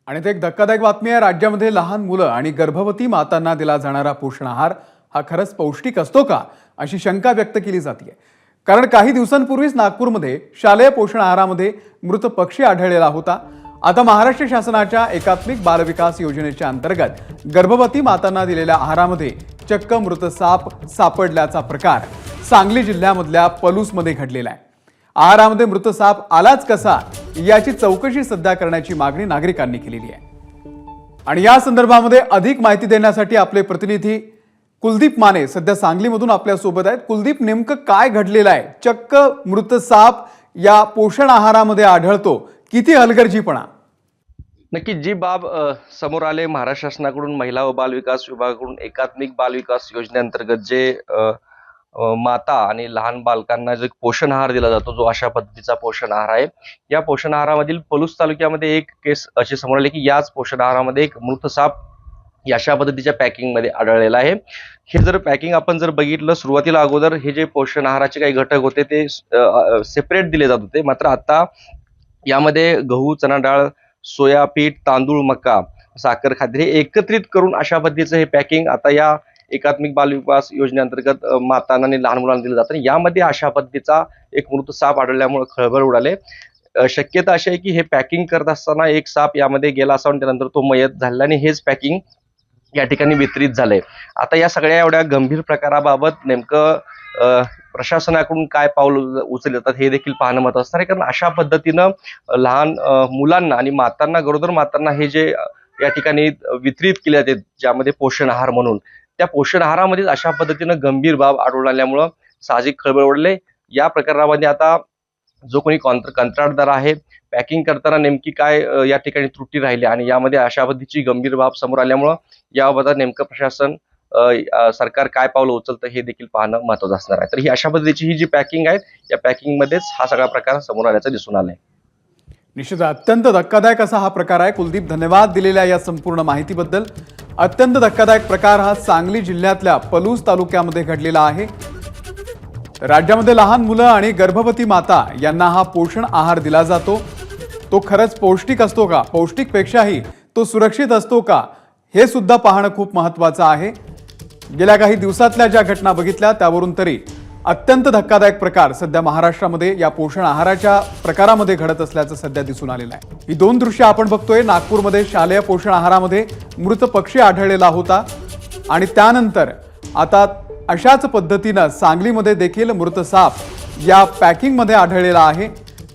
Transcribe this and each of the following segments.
आणि ते एक धक्कादायक बातमी आहे। राज्यामध्ये लहान मुलं आणि गर्भवती मातांना दिला जाणारा पोषण आहार हा खरंच पौष्टिक असतो का अशी शंका व्यक्त केली जाते। कारण काही दिवसांपूर्वीच नागपूरमध्ये शालेय पोषण आहारामध्ये मृत पक्षी आढळलेला होता। आता महाराष्ट्र शासनाच्या एकात्मिक बाल विकास योजनेच्या अंतर्गत गर्भवती मातांना दिलेल्या आहारामध्ये चक्क मृत साप सापडल्याचा प्रकार सांगली जिल्ह्यामधल्या पलूसमध्ये घडलेला आहे। आहारामध्ये मृत साप आलाच कसा याची चौकशी सध्या करण्याची मागणी नागरिकांनी केलेली आहे। आणि या संदर्भामध्ये अधिक माहिती देण्यासाठी आपले प्रतिनिधी कुलदीप माने सध्या सांगलीमधून आपल्या सोबत आहेत। कुलदीप, नेमकं काय घडलेलं आहे? चक्क मृत साप या पोषण आहारामध्ये आढळतो, किती हलगर्जीपणा? नक्की जी बाब समोर आले महाराष्ट्र शासनाकडून महिला व बाल विकास विभागाकडून एकात्मिक बाल विकास योजनेअंतर्गत जे माता आणि लहान बालकांना जो पोषण आहार दिला जातो, जो अशा पद्धतीचा पोषण आहार आहे। या पोषण आहारामधील पलूस तालुक्यामध्ये एक केस अशी समोर आली की याच पोषण आहारामध्ये एक मृत साप अशा पद्धतीच्या पॅकिंग मध्ये आढळलेला आहे। हे जर पॅकिंग आपण जर बघितलं, सुरुवातीला अगोदर हे जे पोषण आहाराचे काही घटक होते ते सेपरेट दिले जात होते, मात्र आता यामध्ये गहू, चणा डाळ, सोया पीठ, तांदूळ, मका, साखर, खाद्य हे एकत्रित करून अशा पद्धतीचं हे पॅकिंग आता या एकात्मिक बाल विकास योजनेअंतर्गत मातांना आणि लहान मुलांना दिलं जातं। यामध्ये अशा पद्धतीचा एक मृत साप आढळल्यामुळे खळबळ उडाले। शक्यता अशी आहे की हे पॅकिंग करत असताना एक साप यामध्ये गेला असावा, त्यानंतर तो मयत झाला आणि हेच पॅकिंग या ठिकाणी वितरित झालंय। आता या सगळ्या एवढ्या गंभीर प्रकाराबाबत नेमकं प्रशासनाकडून काय पाऊल उचलले जातात हे देखील पाहणं महत्त्वाचं असणार आहे। कारण अशा पद्धतीनं लहान मुलांना आणि मातांना, गरोदर मातांना हे जे या ठिकाणी वितरित केले जाते ज्यामध्ये पोषण आहार म्हणून, त्या पोषण आहारामध्ये अशा पद्धतीनं गंभीर बाब आढळून आल्यामुळं साहजिक खळबळ उडले। या प्रकरणामध्ये आता जो कोणी कंत्राटदार आहे, पॅकिंग करताना नेमकी काय या ठिकाणी त्रुटी राहिली आणि यामध्ये अशा पद्धतीची गंभीर बाब समोर आल्यामुळं याबाबत नेमकं प्रशासन सरकार काय पावलं उचलतं हे देखील पाहणं महत्त्वाचं असणार आहे। तर ही अशा पद्धतीची ही जी पॅकिंग आहे, या पॅकिंग मध्येच हा सगळा प्रकार समोर आल्याचं दिसून आलंय। निश्चित अत्यंत धक्कादायक असा हा प्रकार आहे। कुलदीप, धन्यवाद दिलेल्या या संपूर्ण माहितीबद्दल। अत्यंत धक्कादायक प्रकार हा सांगली जिल्ह्यातल्या पलूस तालुक्यामध्ये घडलेला आहे। राज्यामध्ये लहान मुलं आणि गर्भवती माता यांना हा पोषण आहार दिला जातो, तो खरंच पौष्टिक असतो का? पौष्टिकपेक्षाही तो सुरक्षित असतो का हे सुद्धा पाहणं खूप महत्त्वाचं आहे। गेल्या काही दिवसातल्या ज्या घटना बघितल्या त्यावरून तरी अत्यंत धक्कादायक प्रकार सध्या महाराष्ट्रामध्ये या पोषण आहाराच्या प्रकारामध्ये घडत असल्याचं सध्या दिसून आलेलं आहे। ही दोन दृश्य आपण बघतोय। नागपूरमध्ये शालेय पोषण आहारामध्ये मृत पक्षी आढळलेला होता आणि त्यानंतर आता अशाच पद्धतीनं सांगलीमध्ये देखील मृत साप या पॅकिंगमध्ये आढळलेला आहे।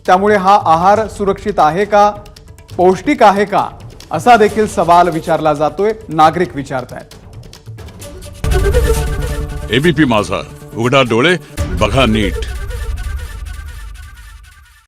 त्यामुळे हा आहार सुरक्षित आहे का, पौष्टिक आहे का असा देखील सवाल विचारला जातोय, नागरिक विचारतायत। एबीपी माझा, उघडा डोळे बघा नीट।